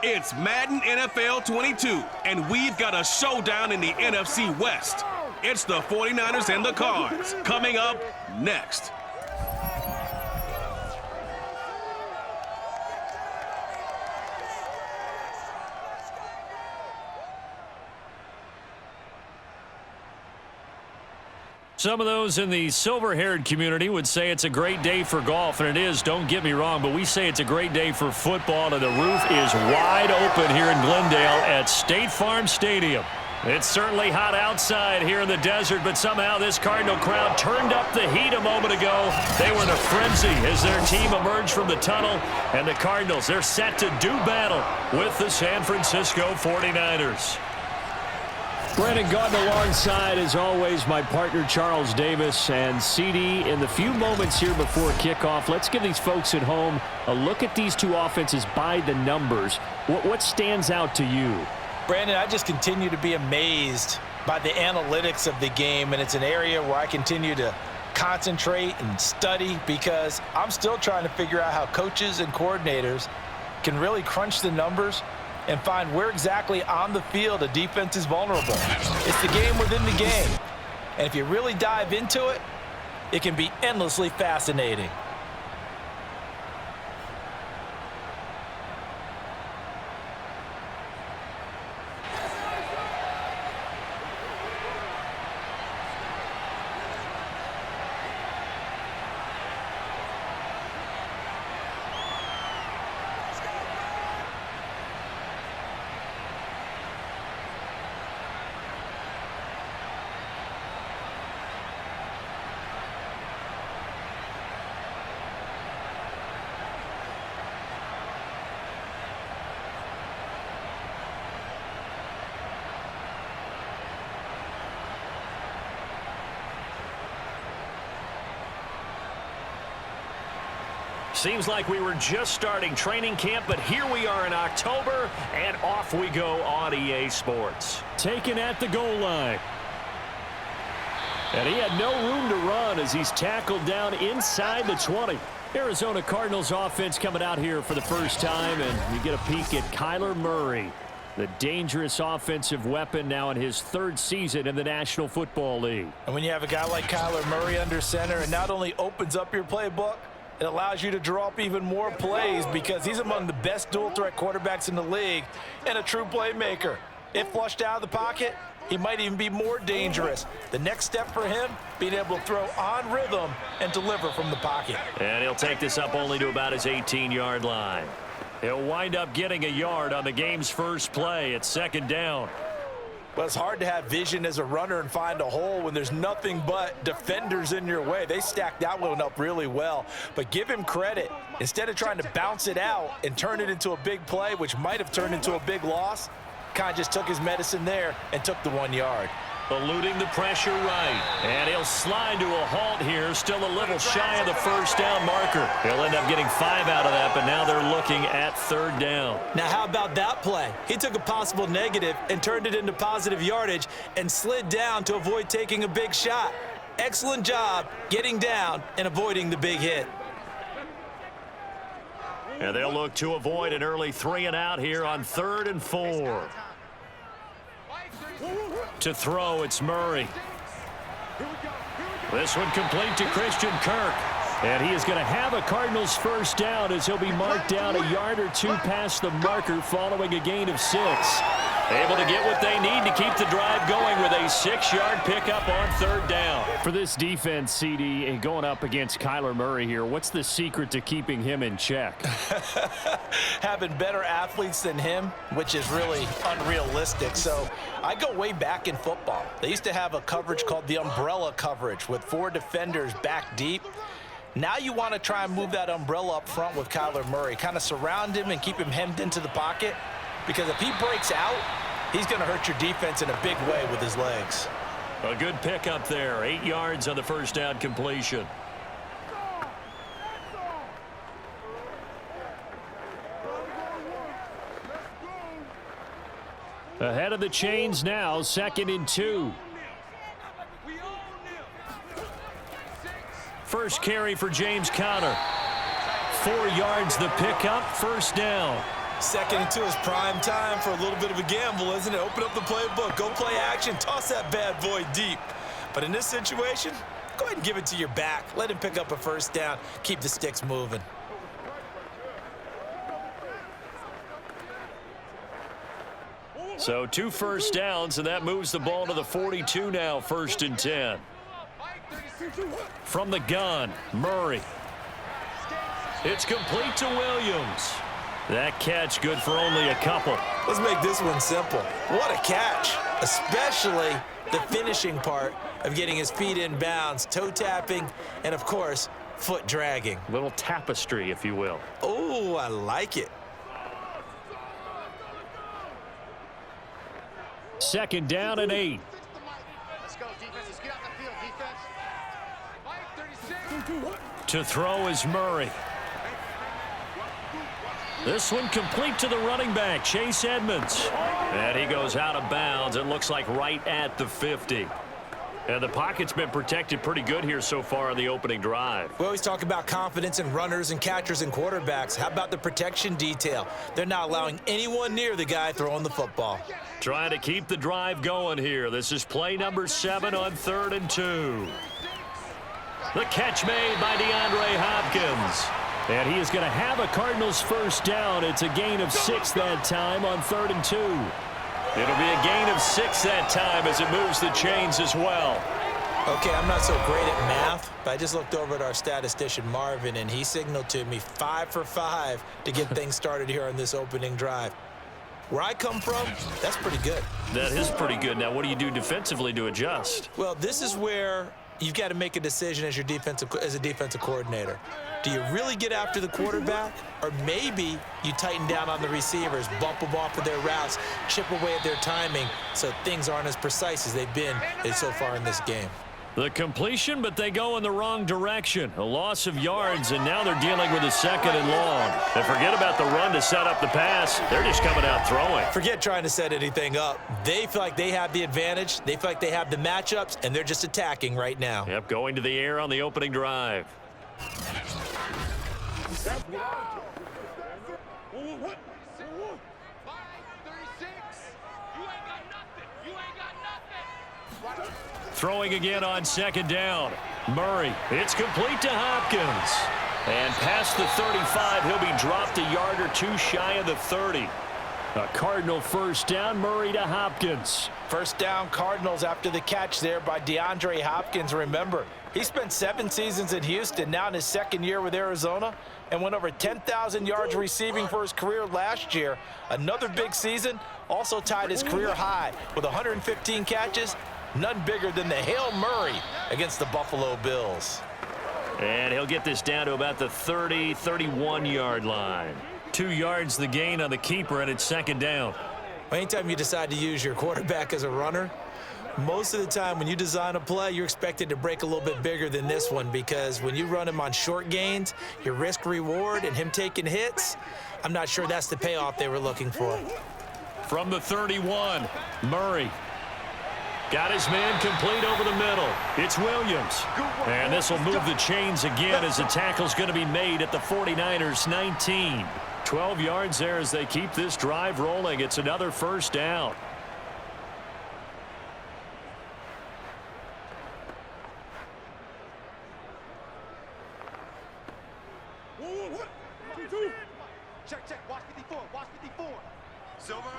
It's Madden NFL 22, and we've got a showdown in the NFC West. It's the 49ers and the Cards, coming up next. Some of those in the silver-haired community would say it's a great day for golf, and it is, don't get me wrong, but we say it's a great day for football, and the roof is wide open here in Glendale at State Farm Stadium. It's certainly hot outside here in the desert, but somehow this Cardinal crowd turned up the heat a moment ago. They were in a frenzy as their team emerged from the tunnel, and the Cardinals, they're set to do battle with the San Francisco 49ers. Brandon Gaudin alongside, as always, my partner Charles Davis. And CD, in the few moments here before kickoff, let's give these folks at home a look at these two offenses by the numbers. What stands out to you? Brandon, I just continue to be amazed by the analytics of the game, and it's an area where I continue to concentrate and study because I'm still trying to figure out how coaches and coordinators can really crunch the numbers and find where exactly on the field a defense is vulnerable. It's the game within the game. And if you really dive into it, it can be endlessly fascinating. Seems like we were just starting training camp, but here we are in October, and off we go on EA Sports. Taken at the goal line. And he had no room to run as he's tackled down inside the 20. Arizona Cardinals offense coming out here for the first time, and you get a peek at Kyler Murray, the dangerous offensive weapon now in his third season in the National Football League. And when you have a guy like Kyler Murray under center, it not only opens up your playbook, it allows you to draw up even more plays because he's among the best dual-threat quarterbacks in the league and a true playmaker. If flushed out of the pocket, he might even be more dangerous. The next step for him, being able to throw on rhythm and deliver from the pocket. And he'll take this up only to about his 18-yard line. He'll wind up getting a yard on the game's first play at second down. But it's hard to have vision as a runner and find a hole when there's nothing but defenders in your way. They stacked that one up really well. But give him credit. Instead of trying to bounce it out and turn it into a big play, which might have turned into a big loss, kind of just took his medicine there and took the 1 yard. Eluding the pressure right. And he'll slide to a halt here. Still a little shy of the first down marker. He'll end up getting 5 out of that, but now they're looking at third down. Now how about that play? He took a possible negative and turned it into positive yardage and slid down to avoid taking a big shot. Excellent job getting down and avoiding the big hit. And they'll look to avoid an early 3 and out here on 3rd and 4. To throw, it's Murray. This one complete to Christian Kirk. And he is going to have a Cardinals first down as he'll be marked down a yard or two past the marker following a gain of 6. Able to get what they need to keep the drive going with a 6-yard pickup on third down. For this defense, CD, and going up against Kyler Murray here, what's the secret to keeping him in check? Having better athletes than him, which is really unrealistic. So I go way back in football. They used to have a coverage called the umbrella coverage with 4 defenders back deep. Now you want to try and move that umbrella up front with Kyler Murray, kind of surround him and keep him hemmed into the pocket, because if he breaks out, he's going to hurt your defense in a big way with his legs. A good pickup there, 8 yards on the first down completion. Ahead of the chains now, 2nd and 2. First carry for James Conner. 4 yards the pickup, first down. 2nd and 2 is prime time for a little bit of a gamble, isn't it? Open up the playbook, go play action, toss that bad boy deep. But in this situation, go ahead and give it to your back. Let him pick up a first down. Keep the sticks moving. So 2 first downs, and that moves the ball to the 42 now, 1st and 10. From the gun, Murray. It's complete to Williams. That catch good for only a couple. Let's make this one simple. What a catch, especially the finishing part of getting his feet in bounds, toe tapping, and of course, foot dragging. Little tapestry, if you will. Oh, I like it. 2nd down and 8. Let's go, defense. Let's get out the field, defense. 36. To throw is Murray. This one complete to the running back, Chase Edmonds. And he goes out of bounds. It looks like right at the 50. And the pocket's been protected pretty good here so far in the opening drive. We always talk about confidence in runners and catchers and quarterbacks. How about the protection detail? They're not allowing anyone near the guy throwing the football. Trying to keep the drive going here. This is play number 7 on 3rd and 2. The catch made by DeAndre Hopkins. And he is going to have a Cardinals first down. It's a gain of 6 that time on 3rd and 2. It'll be a gain of 6 that time as it moves the chains as well. Okay, I'm not so great at math, but I just looked over at our statistician, Marvin, and he signaled to me 5 for 5 to get things started here on this opening drive. Where I come from, that's pretty good. That is pretty good. Now, what do you do defensively to adjust? Well, this is where you've got to make a decision as a defensive coordinator. Do you really get after the quarterback, or maybe you tighten down on the receivers, bump them off of their routes, chip away at their timing so things aren't as precise as they've been so far in this game? The completion, but they go in the wrong direction. A loss of yards, and now they're dealing with a 2nd and long. And forget about the run to set up the pass. They're just coming out throwing. Forget trying to set anything up. They feel like they have the advantage. They feel like they have the matchups, and they're just attacking right now. Yep, going to the air on the opening drive. Throwing again on 2nd down. Murray, it's complete to Hopkins. And past the 35, he'll be dropped a yard or 2 shy of the 30. A Cardinal first down, Murray to Hopkins. First down, Cardinals after the catch there by DeAndre Hopkins. Remember, he spent 7 seasons in Houston, now in his 2nd year with Arizona, and went over 10,000 yards receiving for his career last year. Another big season, also tied his career high with 115 catches, none bigger than the Hail Murray against the Buffalo Bills. And he'll get this down to about the 30, 31-yard line. 2 yards the gain on the keeper, and it's 2nd down. Anytime you decide to use your quarterback as a runner, most of the time when you design a play, you're expected to break a little bit bigger than this one, because when you run him on short gains, your risk-reward and him taking hits, I'm not sure that's the payoff they were looking for. From the 31, Murray. Got his man complete over the middle. It's Williams. And this will move the chains again as the tackle's going to be made at the 49ers 19. 12 yards there as they keep this drive rolling. It's another first down. Check. Watch 54. Watch 54. Silver.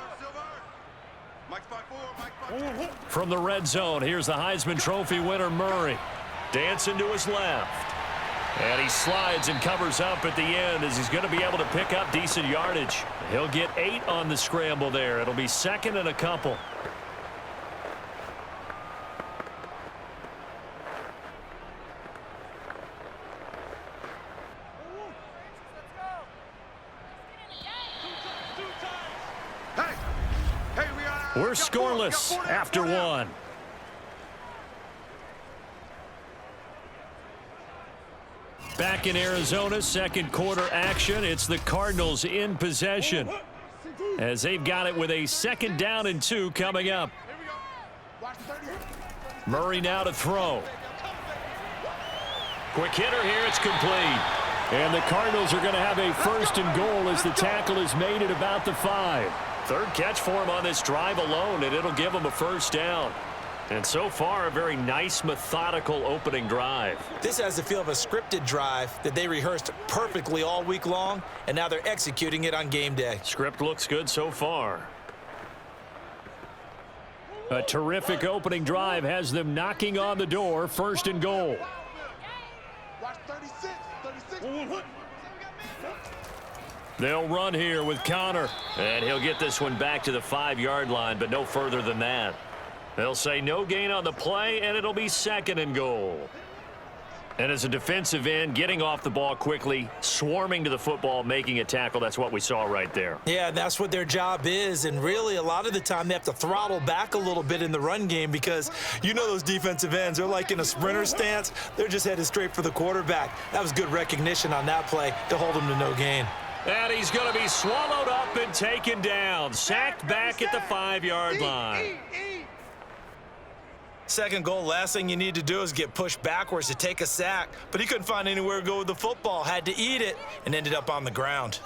Mike's 5-4. Mike 5-4. From the red zone, here's the Heisman Trophy winner, Murray. Dancing to his left. And he slides and covers up at the end as he's going to be able to pick up decent yardage. He'll get 8 on the scramble there. It'll be 2nd and a couple. We're scoreless after 1. Back in Arizona, 2nd quarter action. It's the Cardinals in possession as they've got it with a 2nd down and 2 coming up. Murray now to throw. Quick hitter here. It's complete. And the Cardinals are going to have a 1st and goal as the tackle is made at about the 5. Third catch for him on this drive alone, and it'll give him a 1st down. And so far, a very nice, methodical opening drive. This has the feel of a scripted drive that they rehearsed perfectly all week long, and now they're executing it on game day. Script looks good so far. A terrific opening drive has them knocking on the door. 1st and goal. Watch 36. 36. They'll run here with Connor. And he'll get this one back to the 5-yard line, but no further than that. They'll say no gain on the play, and it'll be 2nd and goal. And as a defensive end, getting off the ball quickly, swarming to the football, making a tackle, that's what we saw right there. Yeah, that's what their job is, and really a lot of the time they have to throttle back a little bit in the run game because you know those defensive ends, they're like in a sprinter stance. They're just headed straight for the quarterback. That was good recognition on that play to hold him to no gain. And he's going to be swallowed up and taken down, sacked back at the 5-yard line. 2nd goal, last thing you need to do is get pushed backwards to take a sack, but he couldn't find anywhere to go with the football, had to eat it, and ended up on the ground.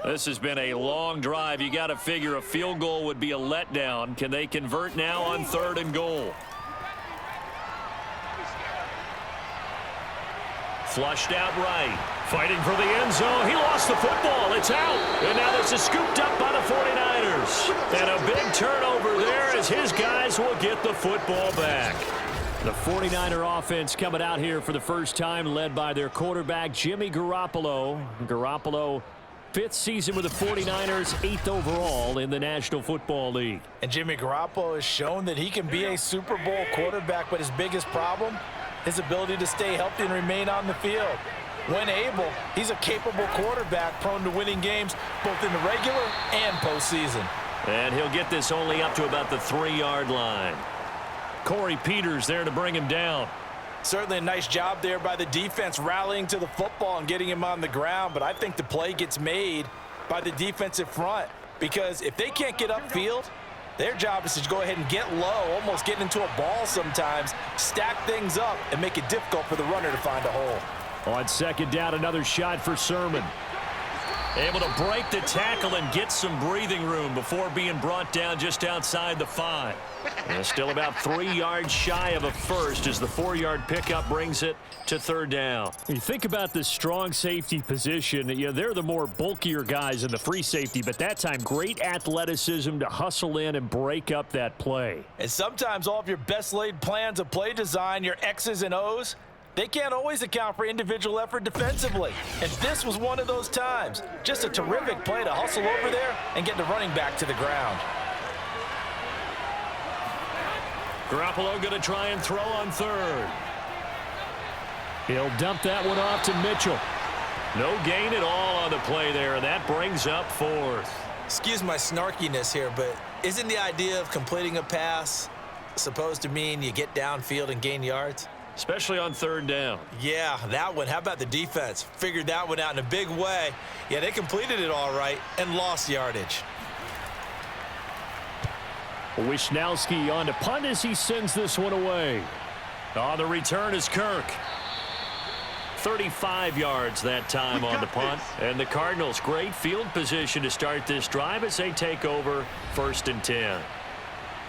This has been a long drive. You got to figure a field goal would be a letdown. Can they convert now on 3rd and goal? Flushed out right. Fighting for the end zone. He lost the football. It's out. And now this is scooped up by the 49ers. And a big turnover there as his guys will get the football back. The 49er offense coming out here for the first time, led by their quarterback, Jimmy Garoppolo. Garoppolo, 5th season with the 49ers, 8th overall in the National Football League. And Jimmy Garoppolo has shown that he can be a Super Bowl quarterback, but his biggest problem, his ability to stay healthy and remain on the field. When able, he's a capable quarterback prone to winning games both in the regular and postseason. And he'll get this only up to about the 3-yard line. Corey Peters there to bring him down. Certainly a nice job there by the defense rallying to the football and getting him on the ground, but I think the play gets made by the defensive front because if they can't get upfield, their job is to go ahead and get low, almost get into a ball sometimes, stack things up, and make it difficult for the runner to find a hole. On 2nd down, another shot for Sermon. Able to break the tackle and get some breathing room before being brought down just outside the 5. And still about 3 yards shy of a first as the 4-yard pickup brings it to 3rd down. When you think about the strong safety position, they're the more bulkier guys in the free safety, but that time great athleticism to hustle in and break up that play. And sometimes all of your best laid plans of play design, your X's and O's, they can't always account for individual effort defensively. And this was one of those times. Just a terrific play to hustle over there and get the running back to the ground. Garoppolo going to try and throw on 3rd. He'll dump that one off to Mitchell. No gain at all on the play there, and that brings up 4th. Excuse my snarkiness here, but isn't the idea of completing a pass supposed to mean you get downfield and gain yards? Especially on 3rd down. Yeah, that one. How about the defense? Figured that one out in a big way. Yeah, they completed it all right and lost yardage. Wisnowski on to punt as he sends this one away. On the return is Kirk. 35 yards that time on the punt. And the Cardinals, great field position to start this drive as they take over 1st and 10.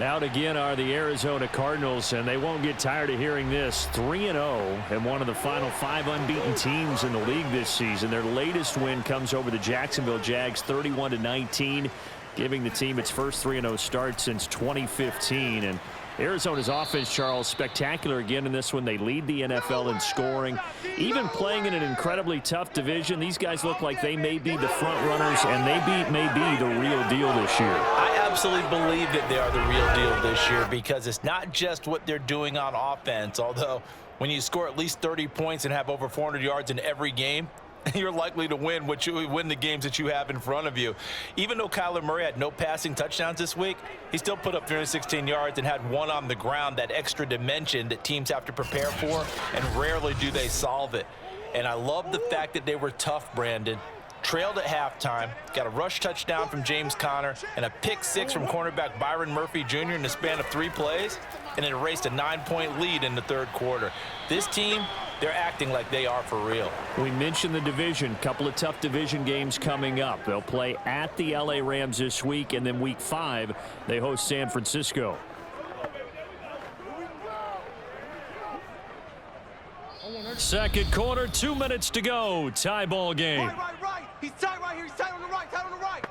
Out again are the Arizona Cardinals, and they won't get tired of hearing this. 3-0 and one of the final 5 unbeaten teams in the league this season. Their latest win comes over the Jacksonville Jags, 31-19, giving the team its first 3-0 start since 2015. And Arizona's offense, Charles, spectacular again in this one. They lead the NFL in scoring. Even playing in an incredibly tough division, these guys look like they may be the front runners, and they may be the real deal this year. I absolutely believe that they are the real deal this year because it's not just what they're doing on offense, although when you score at least 30 points and have over 400 yards in every game, you're likely to win the games that you have in front of you. Even though Kyler Murray had no passing touchdowns this week, he still put up 316 yards and had one on the ground, that extra dimension that teams have to prepare for, and rarely do they solve it. And I love the fact that they were tough, Brandon. Trailed at halftime, got a rush touchdown from James Conner, and a pick six from cornerback Byron Murphy Jr. in the span of 3 plays, and it erased a 9-point lead in the third quarter. This team, they're acting like they are for real. We mentioned the division. Couple of tough division games coming up. They'll play at the LA Rams this week, and then week 5, they host San Francisco. Second quarter, 2 minutes to go. Tie ball game. Right. He's tight right here. He's tight on the right. Tight on the right.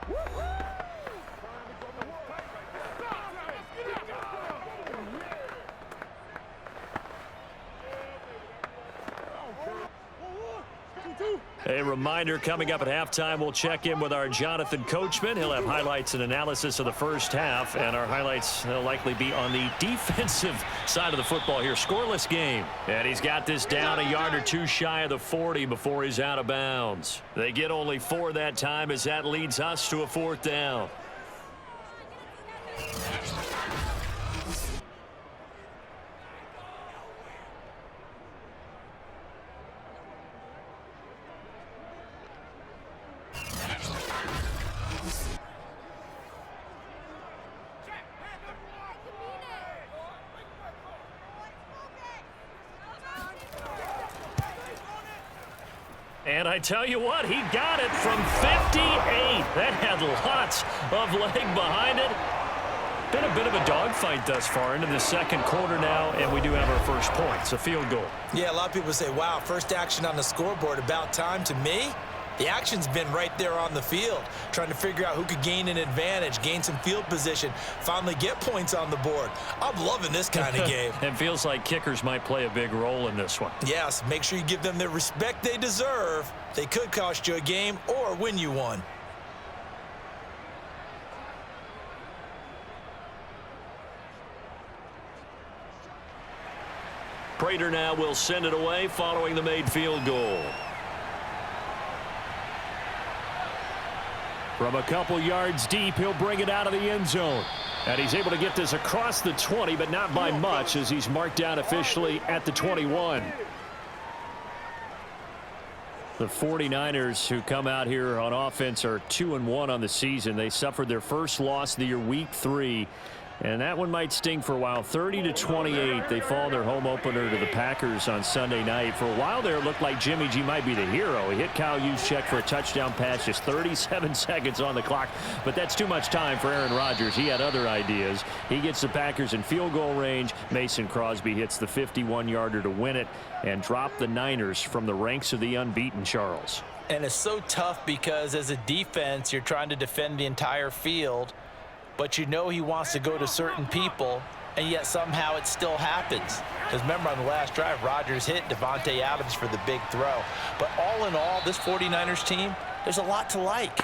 A reminder, coming up at halftime, we'll check in with our Jonathan Coachman. He'll have highlights and analysis of the first half, and our highlights will likely be on the defensive side of the football here. Scoreless game, and he's got this down a yard or two shy of the 40 before he's out of bounds. They get only 4 that time as that leads us to a 4th down. And I tell you what, he got it from 58. That had lots of leg behind it. Been a bit of a dogfight thus far into the second quarter now, and we do have our first point. It's a field goal. Yeah, a lot of people say, wow, first action on the scoreboard, about time. To me, the action's been right there on the field, trying to figure out who could gain an advantage, gain some field position, finally get points on the board. I'm loving this kind of game. It feels like kickers might play a big role in this one. Yes, make sure you give them the respect they deserve. They could cost you a game or win you one. Prater now will send it away following the made field goal. From a couple yards deep, he'll bring it out of the end zone. And he's able to get this across the 20, but not by much, as he's marked down officially at the 21. The 49ers, who come out here on offense, are 2-1 on the season. They suffered their first loss of the year, week 3. And that one might sting for a while. 30-28. They fall in their home opener to the Packers on Sunday night. For a while there, it looked like Jimmy G might be the hero. He hit Kyle Juszczyk for a touchdown pass, just 37 seconds on the clock. But that's too much time for Aaron Rodgers. He had other ideas. He gets the Packers in field goal range. Mason Crosby hits the 51-yarder to win it and drop the Niners from the ranks of the unbeaten, Charles. And it's so tough because as a defense, you're trying to defend the entire field, but you know he wants to go to certain people, and yet somehow it still happens. Because remember, on the last drive, Rodgers hit Devontae Adams for the big throw. But all in all, this 49ers team, there's a lot to like.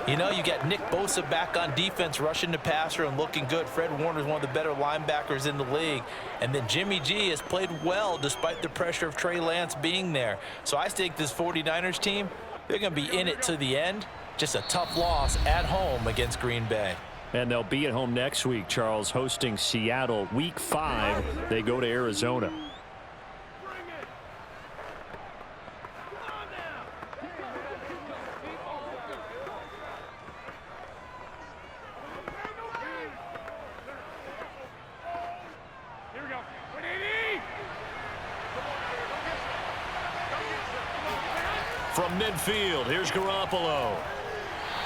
You know, you got Nick Bosa back on defense, rushing the passer and looking good. Fred Warner's one of the better linebackers in the league. And then Jimmy G has played well despite the pressure of Trey Lance being there. So I think this 49ers team, they're going to be in it to the end. Just a tough loss at home against Green Bay. And they'll be at home next week, Charles, hosting Seattle. Week 5, they go to Arizona. From midfield, here's Garoppolo.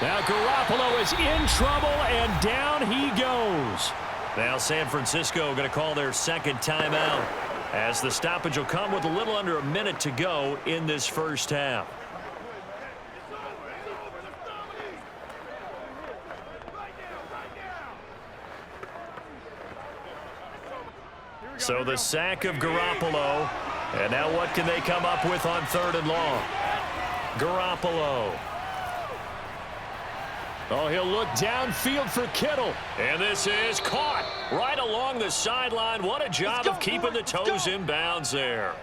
Now Garoppolo is in trouble, and down he goes. Now San Francisco going to call their second timeout, as the stoppage will come with a little under a minute to go in this first half. So the sack of Garoppolo, and now what can they come up with on 3rd and long? Garoppolo. Oh, he'll look downfield for Kittle. And this is caught right along the sideline. What a job of keeping the toes in bounds there.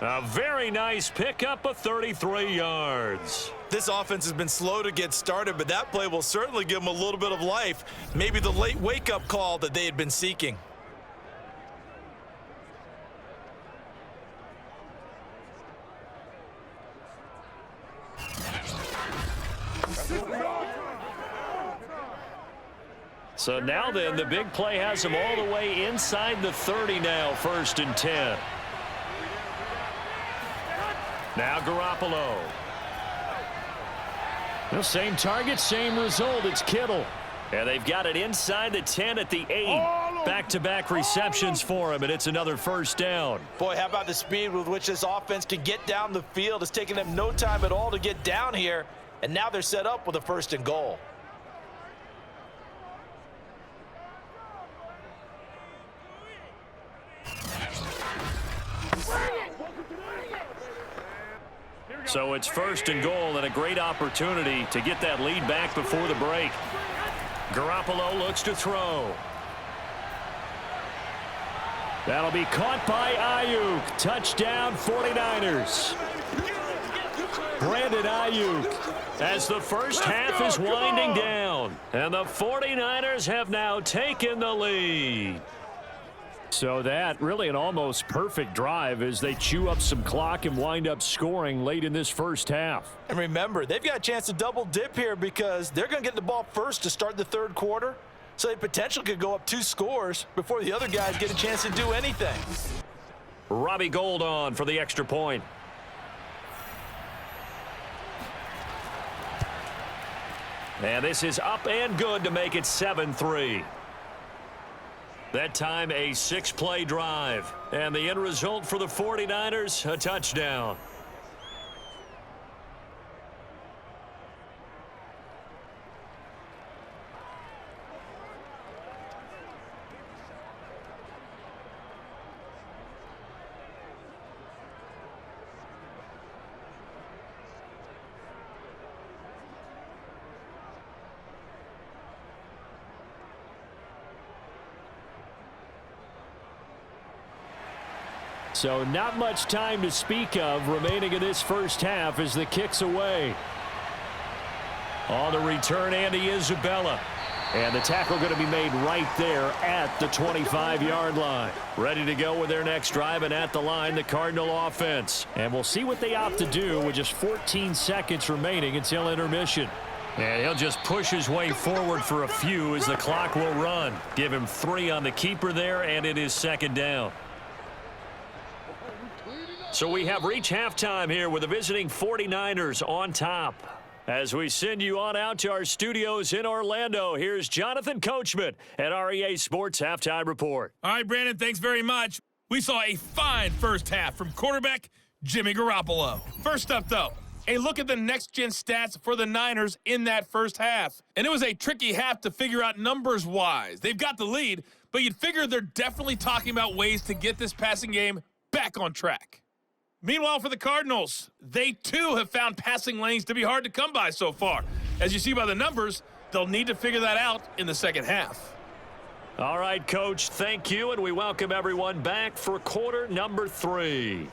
A very nice pickup of 33 yards. This offense has been slow to get started, but that play will certainly give them a little bit of life. Maybe the late wake-up call that they had been seeking. So now then, the big play has him all the way inside the 30 now, 1st and 10. Now Garoppolo. The same target, same result. It's Kittle. And they've got it inside the 10 at the 8. Back-to-back receptions for him, and it's another 1st down. Boy, how about the speed with which this offense can get down the field? It's taken them no time at all to get down here, and now they're set up with a 1st and goal. So it's 1st and goal and a great opportunity to get that lead back before the break. Garoppolo looks to throw. That'll be caught by Ayuk. Touchdown 49ers. Brandon Ayuk as the first half is winding down. And the 49ers have now taken the lead. So that really an almost perfect drive as they chew up some clock and wind up scoring late in this first half. And remember, they've got a chance to double dip here because they're going to get the ball first to start the 3rd quarter. So they potentially could go up 2 scores before the other guys get a chance to do anything. Robbie Gould on for the extra point. And this is up and good to make it 7-3. That time a 6-play drive. And the end result for the 49ers, a touchdown. So not much time to speak of remaining in this first half as the kick's away. On the return, Andy Isabella. And the tackle going to be made right there at the 25-yard line. Ready to go with their next drive, and at the line, the Cardinal offense. And we'll see what they opt to do with just 14 seconds remaining until intermission. And he'll just push his way forward for a few as the clock will run. Give him 3 on the keeper there, and it is 2nd down. So we have reached halftime here with the visiting 49ers on top. As we send you on out to our studios in Orlando, here's Jonathan Coachman at REA Sports Halftime Report. All right, Brandon, thanks very much. We saw a fine first half from quarterback Jimmy Garoppolo. First up, though, a look at the next-gen stats for the Niners in that first half. And it was a tricky half to figure out numbers-wise. They've got the lead, but you'd figure they're definitely talking about ways to get this passing game back on track. Meanwhile, for the Cardinals, they too have found passing lanes to be hard to come by so far. As you see by the numbers, they'll need to figure that out in the second half. All right, Coach, thank you, and we welcome everyone back for quarter number 3.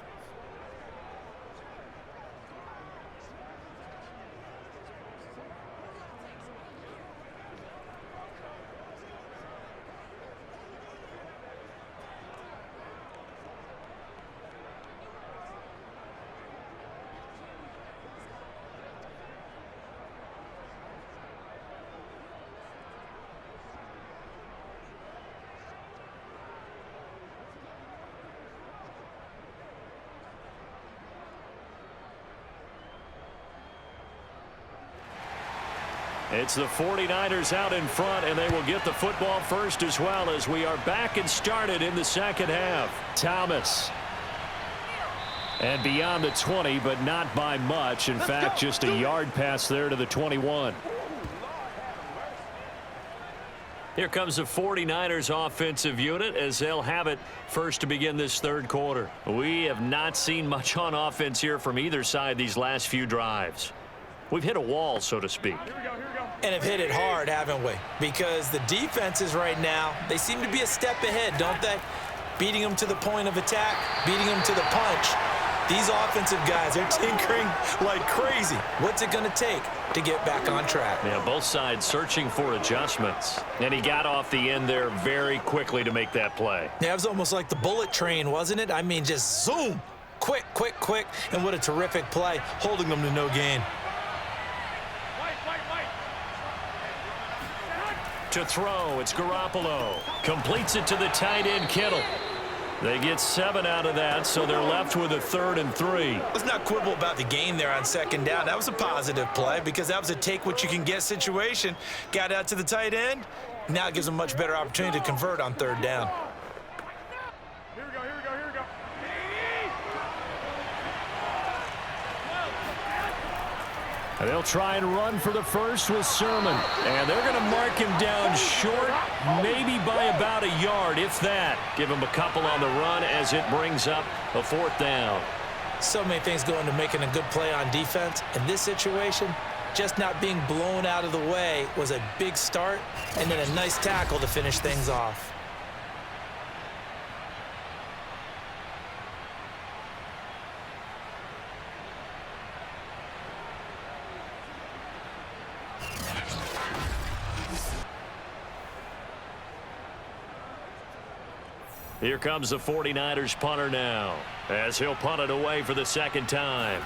It's the 49ers out in front, and they will get the football first as well as we are back and started in the second half. Thomas. And beyond the 20, but not by much. In fact, just a yard pass there to the 21. Here comes the 49ers offensive unit as they'll have it first to begin this third quarter. We have not seen much on offense here from either side these last few drives. We've hit a wall, so to speak. And have hit it hard, haven't we? Because the defenses right now, they seem to be a step ahead, don't they? Beating them to the point of attack, beating them to the punch. These offensive guys are tinkering like crazy. What's it going to take to get back on track? Yeah, both sides searching for adjustments. And he got off the end there very quickly to make that play. Yeah, it was almost like the bullet train, wasn't it? I mean, just zoom. Quick. And what a terrific play, holding them to no gain. To throw, it's Garoppolo. Completes it to the tight end, Kittle. They get 7 out of that, so they're left with a 3rd and 3. Let's not quibble about the gain there on 2nd down. That was a positive play because that was a take-what-you-can-get situation. Got out to the tight end. Now it gives them a much better opportunity to convert on 3rd down. Here we go, here we go, here we go. And they'll try and run for the first with Sermon. And they're going to mark him down short, maybe by about a yard, if that. Give him a couple on the run as it brings up a 4th down. So many things go into making a good play on defense. In this situation, just not being blown out of the way was a big start, and then a nice tackle to finish things off. Here comes the 49ers punter now, as he'll punt it away for the 2nd time.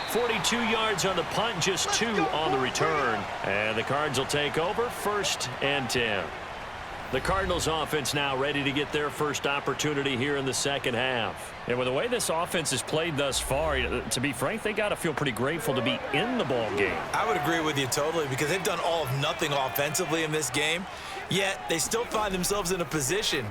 42 yards on the punt, just 2 on the return. And the Cards will take over, 1st and 10. The Cardinals offense now ready to get their first opportunity here in the 2nd half. And with the way this offense has played thus far, to be frank, they got to feel pretty grateful to be in the ball game. I would agree with you totally because they've done all of nothing offensively in this game, yet they still find themselves in a position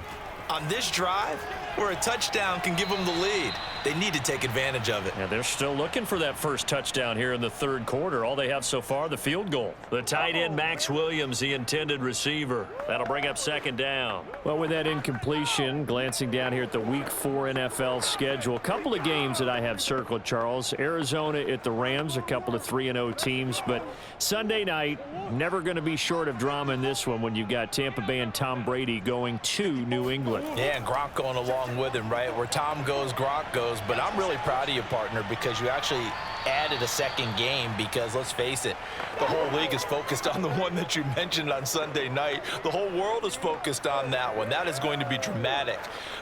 on this drive where a touchdown can give them the lead. They need to take advantage of it. And they're still looking for that first touchdown here in the 3rd quarter. All they have so far, the field goal. The tight end, Max Williams, the intended receiver. That'll bring up 2nd down. Well, with that incompletion, glancing down here at the Week 4 NFL schedule, a couple of games that I have circled, Charles. Arizona at the Rams, a couple of 3-0 teams. But Sunday night, never going to be short of drama in this one when you've got Tampa Bay and Tom Brady going to New England. Yeah, and Gronk going along with him, right? Where Tom goes, Gronk goes. But I'm really proud of you, partner, because you actually added a 2nd game because, let's face it, the whole league is focused on the one that you mentioned on Sunday night. The whole world is focused on that one. That is going to be dramatic.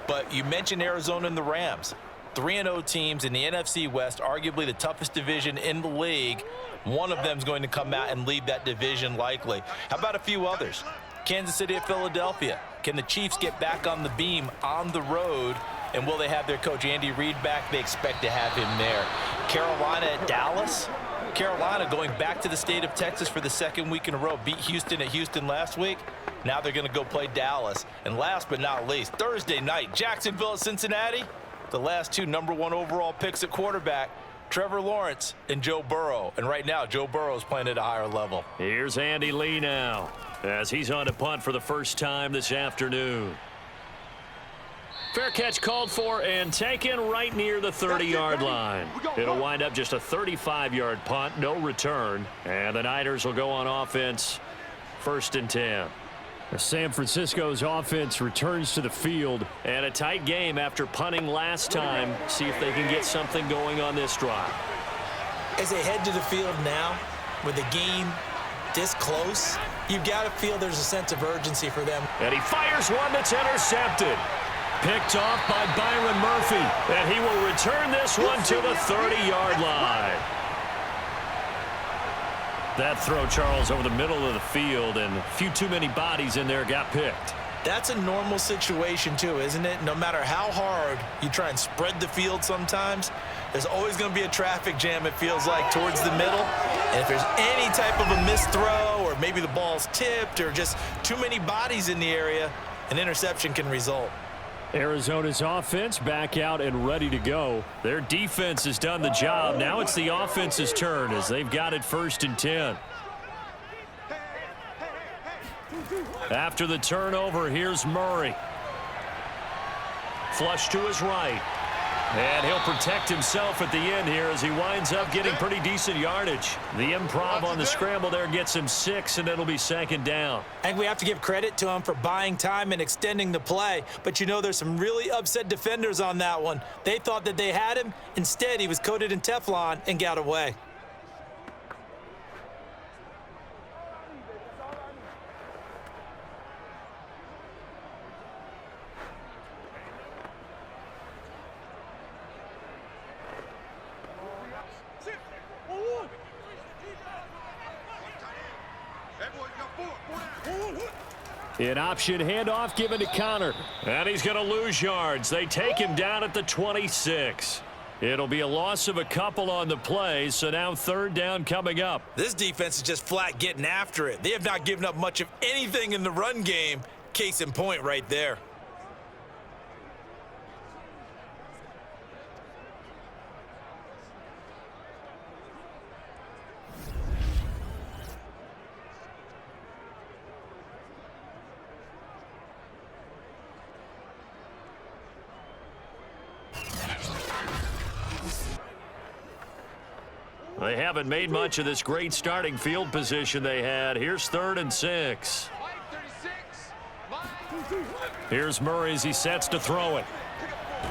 But you mentioned Arizona and the Rams. 3-0 teams in the NFC West, arguably the toughest division in the league. One of them is going to come out and lead that division likely. How about a few others? Kansas City at Philadelphia. Can the Chiefs get back on the beam on the road? And will they have their coach Andy Reid back? They expect to have him there. Carolina at Dallas. Carolina going back to the state of Texas for the 2nd week in a row. Beat Houston at Houston last week. Now they're going to go play Dallas. And last but not least, Thursday night, Jacksonville at Cincinnati. The last 2 #1 overall picks at quarterback, Trevor Lawrence and Joe Burrow. And right now, Joe Burrow is playing at a higher level. Here's Andy Lee now, as he's on to punt for the first time this afternoon. Fair catch called for and taken right near the 30-yard line. It'll wind up just a 35-yard punt, no return. And the Niners will go on offense, 1st and 10. San Francisco's offense returns to the field. And a tight game after punting last time. See if they can get something going on this drive. As they head to the field now, with the game this close, you've got to feel there's a sense of urgency for them. And he fires one that's intercepted. Picked off by Byron Murphy. And he will return this one to the 30-yard line. That throw, Charles, over the middle of the field, and a few too many bodies in there got picked. That's a normal situation, too, isn't it? No matter how hard you try and spread the field sometimes, there's always going to be a traffic jam, it feels like, towards the middle. And if there's any type of a missed throw, or maybe the ball's tipped, or just too many bodies in the area, an interception can result. Arizona's offense back out and ready to go. Their defense has done the job. Now it's the offense's turn as they've got it 1st and 10. After the turnover, here's Murray. Flush to his right. And he'll protect himself at the end here as he winds up getting pretty decent yardage. The improv on the scramble there gets him 6, and it'll be 2nd down. I think we have to give credit to him for buying time and extending the play. But, you know, there's some really upset defenders on that one. They thought that they had him. Instead, he was coated in Teflon and got away. An option handoff given to Connor. And he's going to lose yards. They take him down at the 26. It'll be a loss of a couple on the play, so now third down coming up. This defense is just flat getting after it. They have not given up much of anything in the run game. Case in point right there. They haven't made much of this great starting field position they had. Here's 3rd and 6. Here's Murray as he sets to throw it.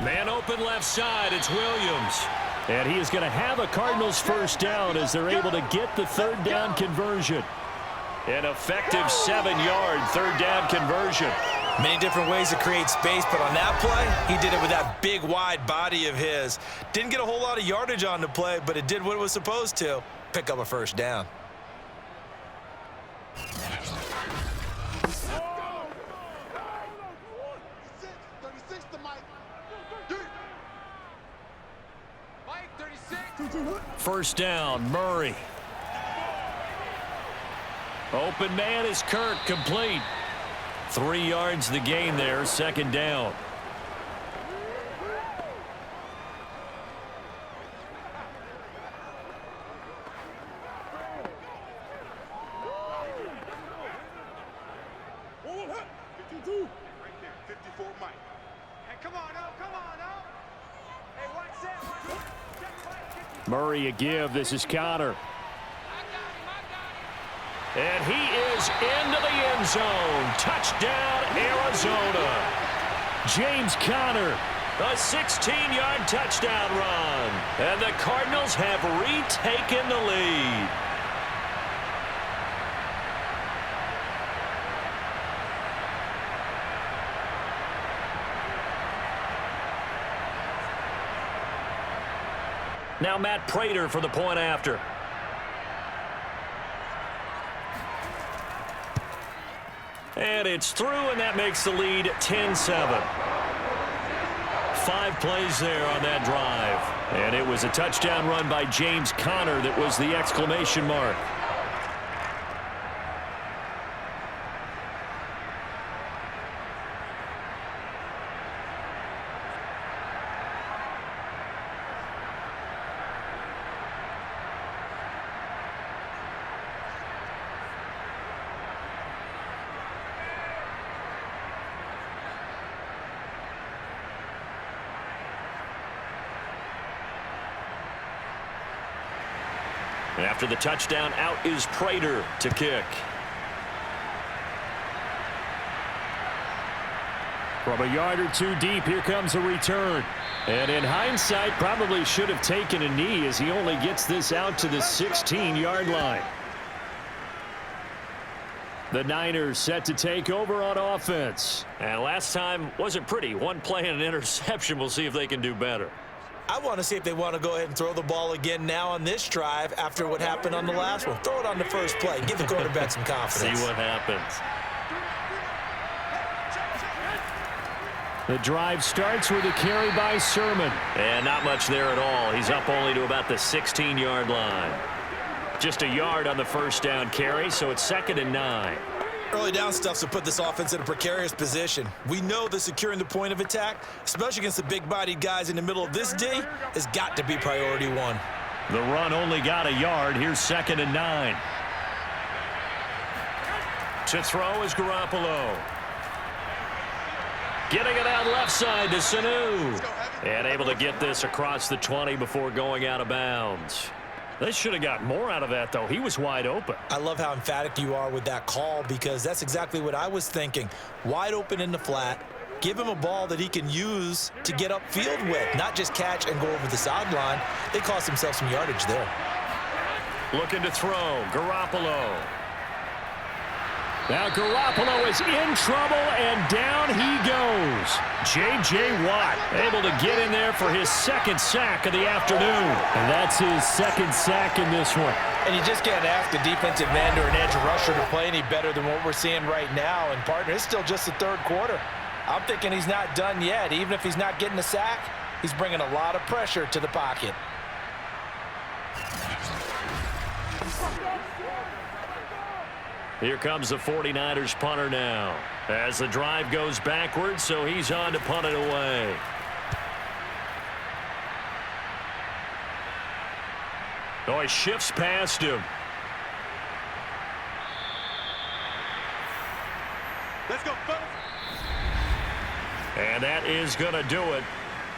Man open left side. It's Williams. And he is going to have a Cardinals first down as they're able to get the third down conversion. An effective 7-yard third down conversion. Many different ways to create space, but on that play, he did it with that big, wide body of his. Didn't get a whole lot of yardage on the play, but it did what it was supposed to. Pick up a first down. First down, Murray. Open man is Kirk, complete. 3 yards the gain there, second down. Murray a give. This is Connor. And he is into the end zone. Touchdown, Arizona. James Conner. A 16-yard touchdown run. And the Cardinals have retaken the lead. Now Matt Prater for the point after. And it's through, and that makes the lead 10-7. 5 plays there on that drive. And it was a touchdown run by James Conner that was the exclamation mark. After the touchdown, out is Prater to kick. From a yard or two deep, here comes a return. And in hindsight, probably should have taken a knee as he only gets this out to the 16-yard line. The Niners set to take over on offense. And last time wasn't pretty. One play and an interception. We'll see if they can do better. I want to see if they want to go ahead and throw the ball again now on this drive after what happened on the last one. Throw it on the first play. Give the quarterback some confidence. See what happens. The drive starts with a carry by Sermon. And not much there at all. He's up only to about the 16-yard line. Just a yard on the first down carry, so it's 2nd and 9. Early down stuff's to put this offense in a precarious position. We know that securing the point of attack, especially against the big-bodied guys in the middle of this D, has got to be priority one. The run only got a yard. Here's 2nd and 9. To throw is Garoppolo. Getting it out left side to Sanu. And able to get this across the 20 before going out of bounds. They should have got more out of that, though. He was wide open. I love how emphatic you are with that call because that's exactly what I was thinking. Wide open in the flat. Give him a ball that he can use to get upfield with, not just catch and go over the sideline. They cost themselves some yardage there. Looking to throw. Garoppolo. Now Garoppolo is in trouble, and down he goes. goes. J.J. Watt able to get in there for his second sack of the afternoon. And that's his second sack in this one. And you just can't ask a defensive end or an edge rusher to play any better than what we're seeing right now. And, partner, it's still just the third quarter. I'm thinking he's not done yet. Even if he's not getting a sack, he's bringing a lot of pressure to the pocket. Here comes the 49ers punter now. As the drive goes backwards, so he's on to punt it away. Oh, he shifts past him. Let's go, fellas. And that is going to do it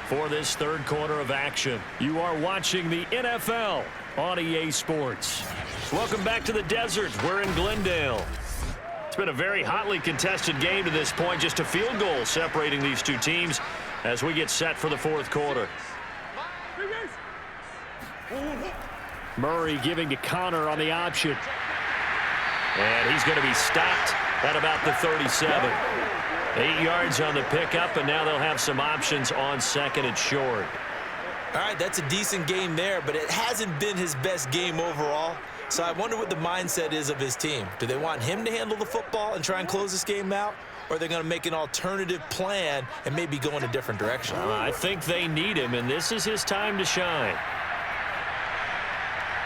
for this third quarter of action. You are watching the NFL on EA Sports. Welcome back to the desert. We're in Glendale. It's been a very hotly contested game to this point. Just a field goal separating these two teams as we get set for the fourth quarter. Murray giving to Connor on the option. And he's going to be stopped at about the 37. 8 yards on the pickup, and now they'll have some options on second and short. All right, that's a decent game there, but it hasn't been his best game overall. So I wonder what the mindset is of his team. Do they want him to handle the football and try and close this game out? Or are they going to make an alternative plan and maybe go in a different direction? I think they need him, and this is his time to shine.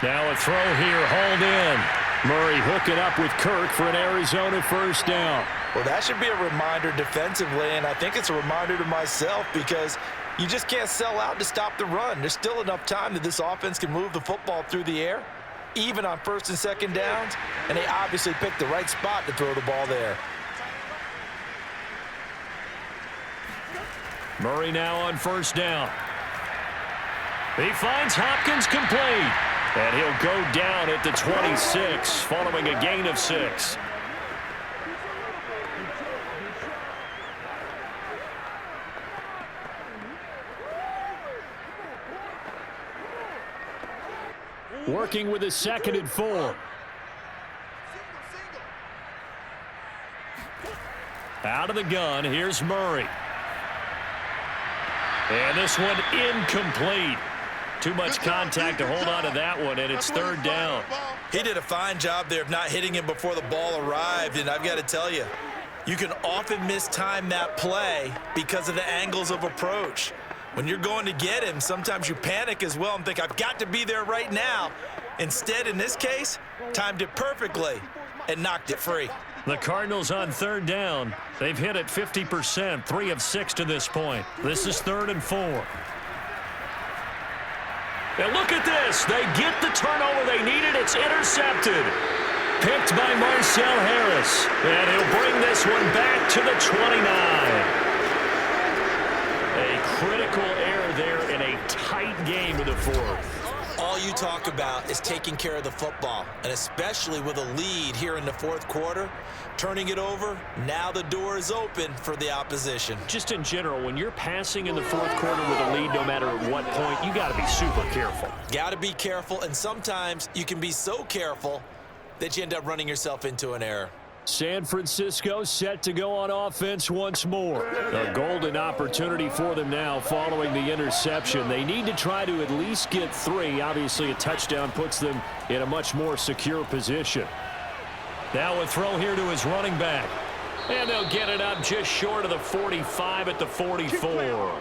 Now a throw here, hauled in. Murray hooking up with Kirk for an Arizona first down. Well, that should be a reminder defensively, and I think it's a reminder to myself because you just can't sell out to stop the run. There's still enough time that this offense can move the football through the air, even on first and second downs, and they obviously picked the right spot to throw the ball there. Murray now on first down. He finds Hopkins complete, and he'll go down at the 26 following a gain of 6. Working with a 2nd and 4. Out of the gun, here's Murray. And this one incomplete. Too much contact to hold on to that one, and it's third down. He did a fine job there of not hitting him before the ball arrived, and I've got to tell you, you can often mistime that play because of the angles of approach. When you're going to get him, sometimes you panic as well and think, I've got to be there right now. Instead, in this case, timed it perfectly and knocked it free. The Cardinals on third down. They've hit it 50%, 3 of 6 to this point. This is 3rd and 4. And look at this. They get the turnover they needed. It's intercepted. Picked by Marcel Harris. And he'll bring this one back to the 29. A critical error there in a tight game in the fourth. All you talk about is taking care of the football, and especially with a lead here in the fourth quarter, turning it over, now the door is open for the opposition. Just in general, when you're passing in the fourth quarter with a lead, no matter at what point, you got to be super careful. Got to be careful, and sometimes you can be so careful that you end up running yourself into an error. San Francisco set to go on offense once more. A golden opportunity for them now following the interception. They need to try to at least get 3. Obviously, a touchdown puts them in a much more secure position. Now a throw here to his running back. And they'll get it up just short of the 45 at the 44.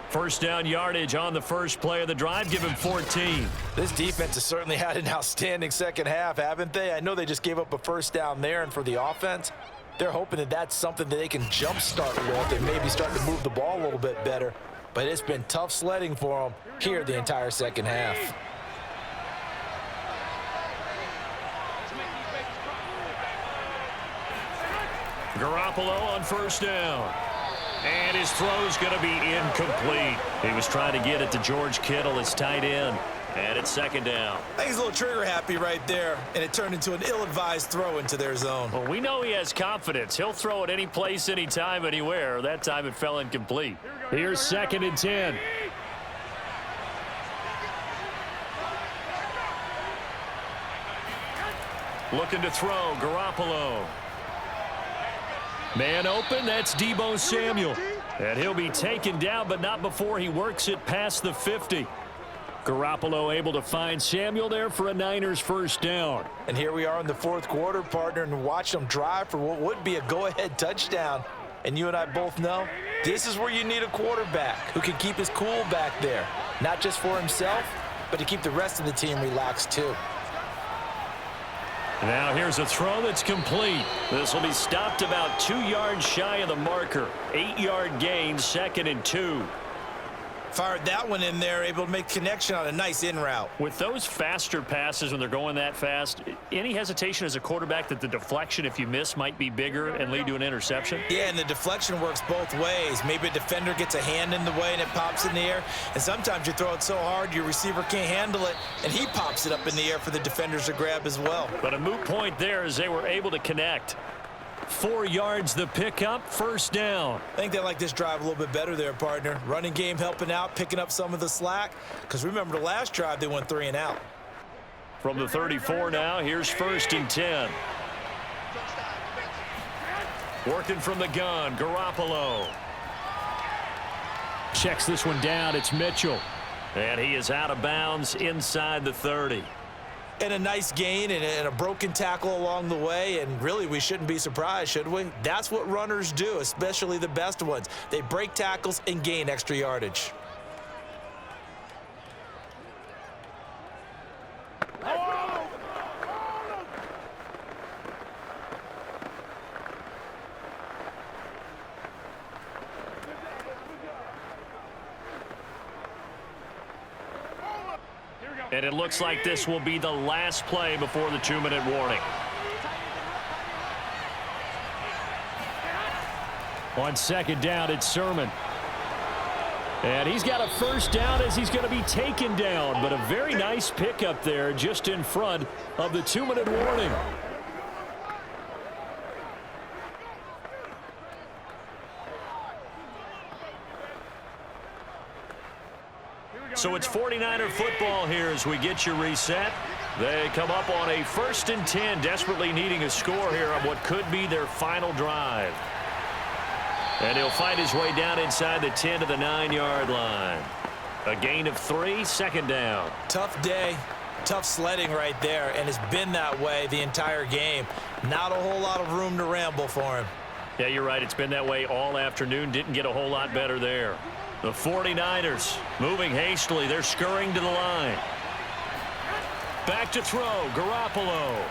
First down yardage on the first play of the drive. Give him 14. This defense has certainly had an outstanding second half, haven't they? I know they just gave up a first down there, and for the offense, they're hoping that that's something that they can jumpstart with and maybe start to move the ball a little bit better. But it's been tough sledding for them here the entire second half. Garoppolo on first down. And his throw's going to be incomplete. He was trying to get it to George Kittle, his tight end. And it's second down. I think he's a little trigger happy right there, and it turned into an ill-advised throw into their zone. Well, we know he has confidence. He'll throw it any place, anytime, anywhere. That time it fell incomplete. Here's 2nd and 10. Looking to throw, Garoppolo. Man open, that's Deebo Samuel. And he'll be taken down, but not before he works it past the 50. Garoppolo able to find Samuel there for a Niners first down. And here we are in the fourth quarter, partner, and watch them drive for what would be a go-ahead touchdown. And you and I both know this is where you need a quarterback who can keep his cool back there, not just for himself, but to keep the rest of the team relaxed too. Now here's a throw that's complete. This will be stopped about 2 yards shy of the marker. 8-yard gain, 2nd and 2. Fired that one in there, able to make connection on a nice in route. With those faster passes when they're going that fast, any hesitation as a quarterback that the deflection, if you miss, might be bigger and lead to an interception? Yeah, and the deflection works both ways. Maybe a defender gets a hand in the way and it pops in the air. And sometimes you throw it so hard your receiver can't handle it, and he pops it up in the air for the defenders to grab as well. But a moot point there as they were able to connect. 4 yards the pickup, first down. I think they like this drive a little bit better there, partner. Running game helping out, picking up some of the slack. Because remember, the last drive, they went 3 and out. From the 34 now, here's 1st and 10. Working from the gun, Garoppolo. Checks this one down, it's Mitchell. And he is out of bounds inside the 30. And a nice gain and a broken tackle along the way, and really we shouldn't be surprised, should we? That's what runners do, especially the best ones. They break tackles and gain extra yardage. And it looks like this will be the last play before the 2-minute warning. On 2nd down, it's Sermon. And he's got a first down as he's going to be taken down. But a very nice pickup there just in front of the 2-minute warning. So it's 49er football here as we get you reset. They come up on a 1st and 10, desperately needing a score here on what could be their final drive. And he'll find his way down inside the 10 to the 9-yard line. A gain of 3, 2nd down. Tough day, tough sledding right there, and it's been that way the entire game. Not a whole lot of room to ramble for him. Yeah, you're right. It's been that way all afternoon. Didn't get a whole lot better there. The 49ers moving hastily. They're scurrying to the line. Back to throw. Garoppolo.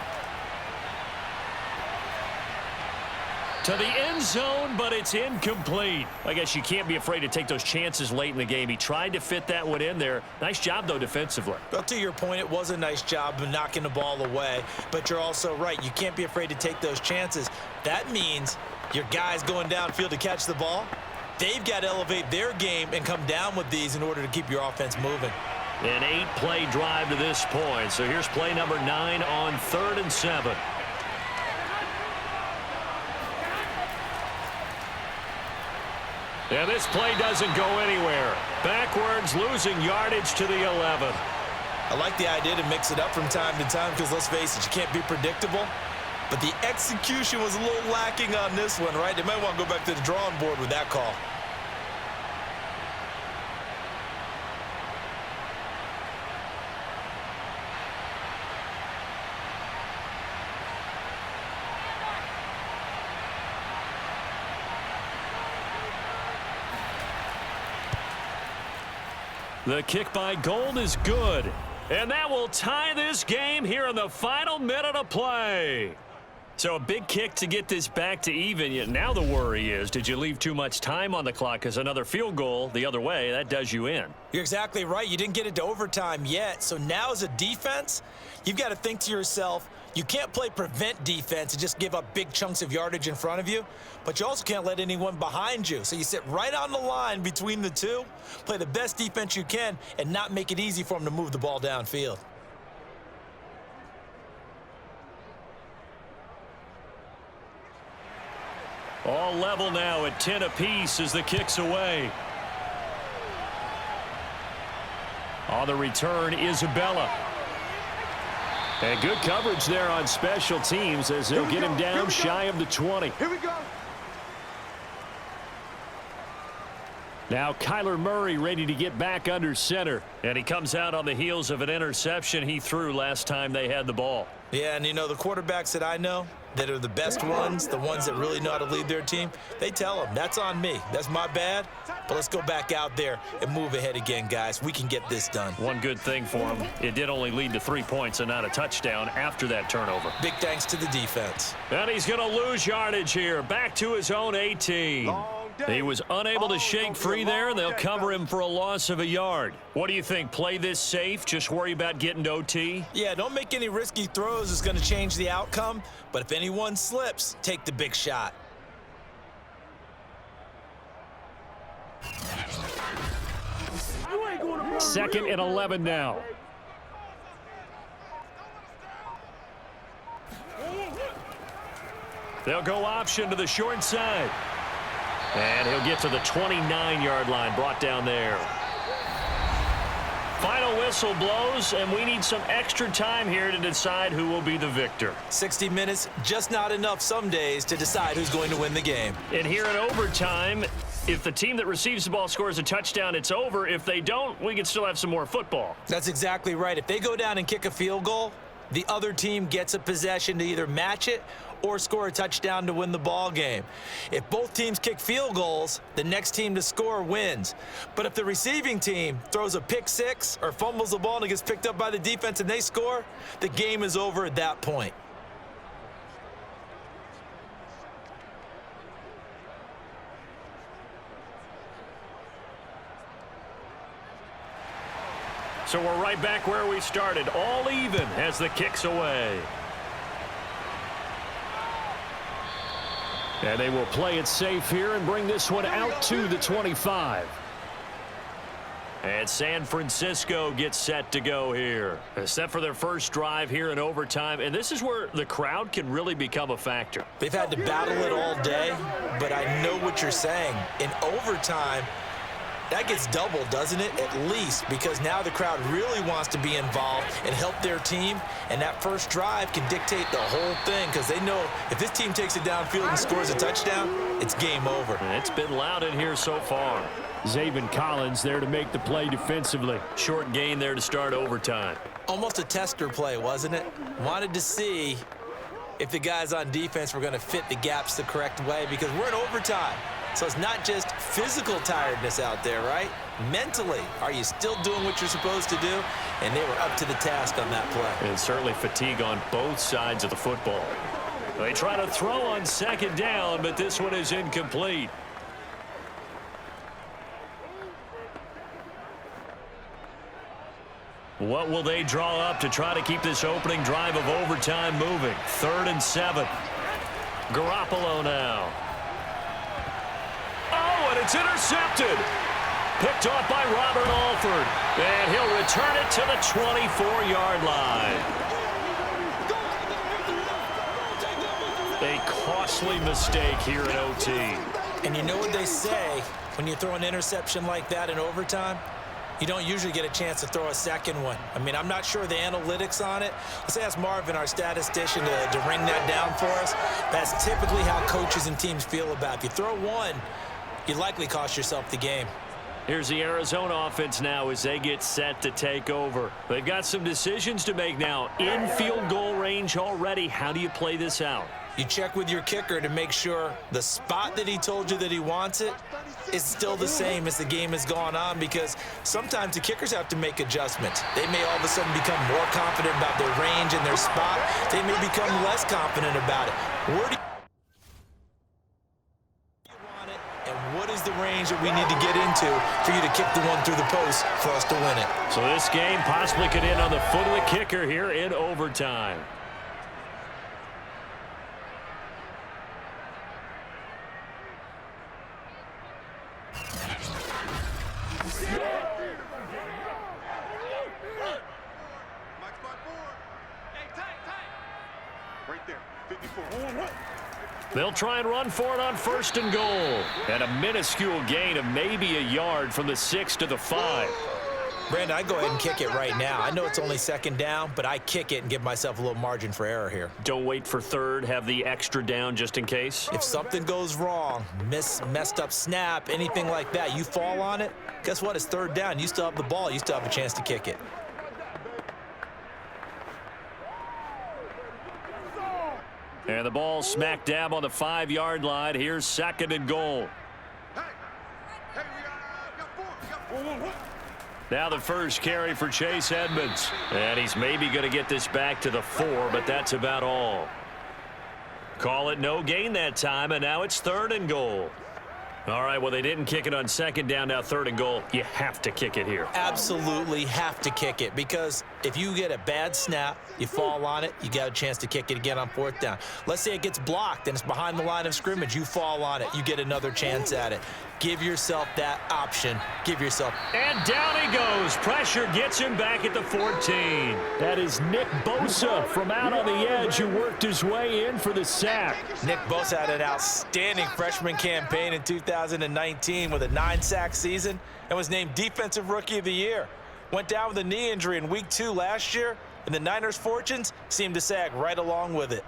To the end zone, but it's incomplete. I guess you can't be afraid to take those chances late in the game. He tried to fit that one in there. Nice job, though, defensively. Well, to your point, it was a nice job of knocking the ball away. But you're also right. You can't be afraid to take those chances. That means your guys going downfield to catch the ball, they've got to elevate their game and come down with these in order to keep your offense moving. An 8-play drive to this point. So here's play number 9 on 3rd and 7. And this play doesn't go anywhere. Backwards, losing yardage to the 11. I like the idea to mix it up from time to time because, let's face it, you can't be predictable. But the execution was a little lacking on this one, right? They might want to go back to the drawing board with that call. The kick by Gold is good. And that will tie this game here in the final minute of play. So a big kick to get this back to even. Yet now the worry is, did you leave too much time on the clock? Because another field goal the other way, that does you in. You're exactly right. You didn't get it to overtime yet. So now as a defense, you've got to think to yourself, you can't play prevent defense and just give up big chunks of yardage in front of you, but you also can't let anyone behind you. So you sit right on the line between the two, play the best defense you can, and not make it easy for them to move the ball downfield. All level now at 10 apiece as the kick's away. On the return, Isabella. And good coverage there on special teams as they'll get him down shy of the 20. Here we go. Now Kyler Murray ready to get back under center. And he comes out on the heels of an interception he threw last time they had the ball. Yeah, and you know, the quarterbacks that I know that are the best ones, the ones that really know how to lead their team, they tell them, that's on me. That's my bad. But let's go back out there and move ahead again, guys. We can get this done. One good thing for him, it did only lead to 3 points and not a touchdown after that turnover. Big thanks to the defense. And he's going to lose yardage here, back to his own 18. He was unable to shake free there, and they'll cover him for a loss of a yard. What do you think? Play this safe? Just worry about getting to OT? Yeah, don't make any risky throws. It's going to change the outcome. But if anyone slips, take the big shot. Second and 11 now. They'll go option to the short side. And he'll get to the 29-yard line, brought down there. Final whistle blows, and we need some extra time here to decide who will be the victor. 60 minutes, just not enough some days to decide who's going to win the game. And here in overtime, if the team that receives the ball scores a touchdown, it's over. If they don't, we can still have some more football. That's exactly right. If they go down and kick a field goal, the other team gets a possession to either match it or score a touchdown to win the ball game. If both teams kick field goals, the next team to score wins. But if the receiving team throws a pick six or fumbles the ball and it gets picked up by the defense and they score, the game is over at that point. So we're right back where we started, all even as the kick's away. And they will play it safe here and bring this one out to the 25. And San Francisco gets set to go here. Set for their first drive here in overtime. And this is where the crowd can really become a factor. They've had to battle it all day, but I know what you're saying. In overtime, that gets doubled, doesn't it? At least, because now the crowd really wants to be involved and help their team, and that first drive can dictate the whole thing because they know if this team takes it downfield and scores a touchdown, it's game over. And it's been loud in here so far. Zaven Collins there to make the play defensively. Short gain there to start overtime. Almost a tester play, wasn't it? Wanted to see if the guys on defense were going to fit the gaps the correct way because we're in overtime. So it's not just physical tiredness out there, right? Mentally, are you still doing what you're supposed to do? And they were up to the task on that play. And certainly fatigue on both sides of the football. They try to throw on second down, but this one is incomplete. What will they draw up to try to keep this opening drive of overtime moving? 3rd and 7. Garoppolo now. Oh, and it's intercepted. Picked off by Robert Alford. And he'll return it to the 24-yard line. A costly mistake here in OT. And you know what they say when you throw an interception like that in overtime? You don't usually get a chance to throw a second one. I mean, I'm not sure the analytics on it. Let's ask Marvin, our statistician, to ring that down for us. That's typically how coaches and teams feel about it. If you throw one, you likely cost yourself the game. Here's the Arizona offense now as they get set to take over. They've got some decisions to make now. In field goal range already. How do you play this out? You check with your kicker to make sure the spot that he told you that he wants it is still the same as the game has gone on, because sometimes the kickers have to make adjustments. They may all of a sudden become more confident about their range and their spot. They may become less confident about it. Where do you want it, and what is the range that we need to get into for you to kick the one through the post for us to win it? So this game possibly could end on the foot of the kicker here in overtime. They'll try and run for it on 1st and goal. And a minuscule gain of maybe a yard from the 6 to the 5. Brandon, I go ahead and kick it right now. I know it's only second down, but I kick it and give myself a little margin for error here. Don't wait for third. Have the extra down just in case. If something goes wrong, messed up snap, anything like that, you fall on it, guess what? It's third down. You still have the ball. You still have a chance to kick it. And the ball smack dab on the 5-yard line. Here's second and goal. Now the first carry for Chase Edmonds. And he's maybe going to get this back to the 4, but that's about all. Call it no gain that time, and now it's third and goal. All right, well, they didn't kick it on second down. Now third and goal. You have to kick it here. Absolutely have to kick it, because if you get a bad snap, you fall on it, you got a chance to kick it again on fourth down. Let's say it gets blocked and it's behind the line of scrimmage. You fall on it, you get another chance at it. Give yourself that option. Give yourself. And down he goes. Pressure gets him back at the 14. That is Nick Bosa from out on the edge who worked his way in for the sack. Nick Bosa had an outstanding freshman campaign in 2019 with a 9-sack season and was named Defensive Rookie of the Year. Went down with a knee injury in week 2 last year, and the Niners' fortunes seemed to sag right along with it.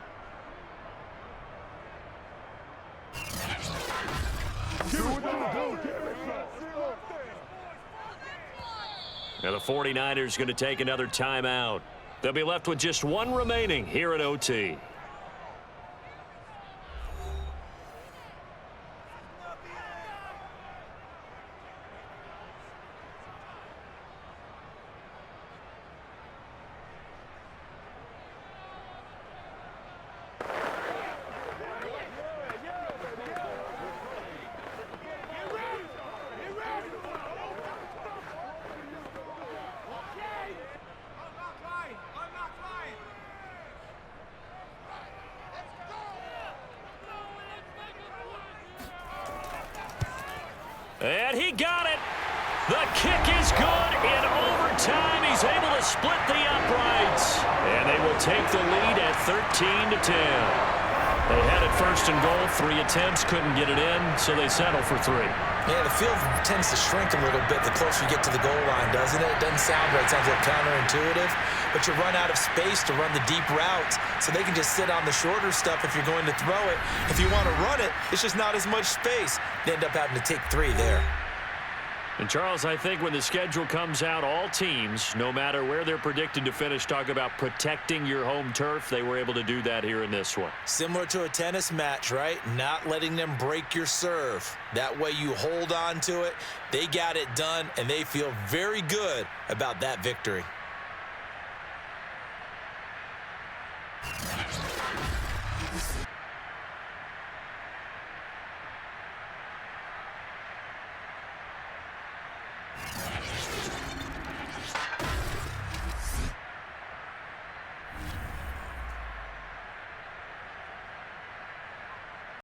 Now the 49ers going to take another timeout. They'll be left with just one remaining here at OT. And he got it. The kick is good in overtime. He's able to split the uprights. And they will take the lead at 13-10. They had it first and goal. 3 attempts, couldn't get it in, so they settle for 3. Yeah, the field tends to shrink a little bit the closer you get to the goal line, doesn't it? It doesn't sound right. It sounds a little counterintuitive. But you run out of space to run the deep routes, so they can just sit on the shorter stuff if you're going to throw it. If you want to run it, it's just not as much space. They end up having to take 3 there. And, Charles, I think when the schedule comes out, all teams, no matter where they're predicted to finish, talk about protecting your home turf. They were able to do that here in this one. Similar to a tennis match, right? Not letting them break your serve. That way you hold on to it. They got it done, and they feel very good about that victory.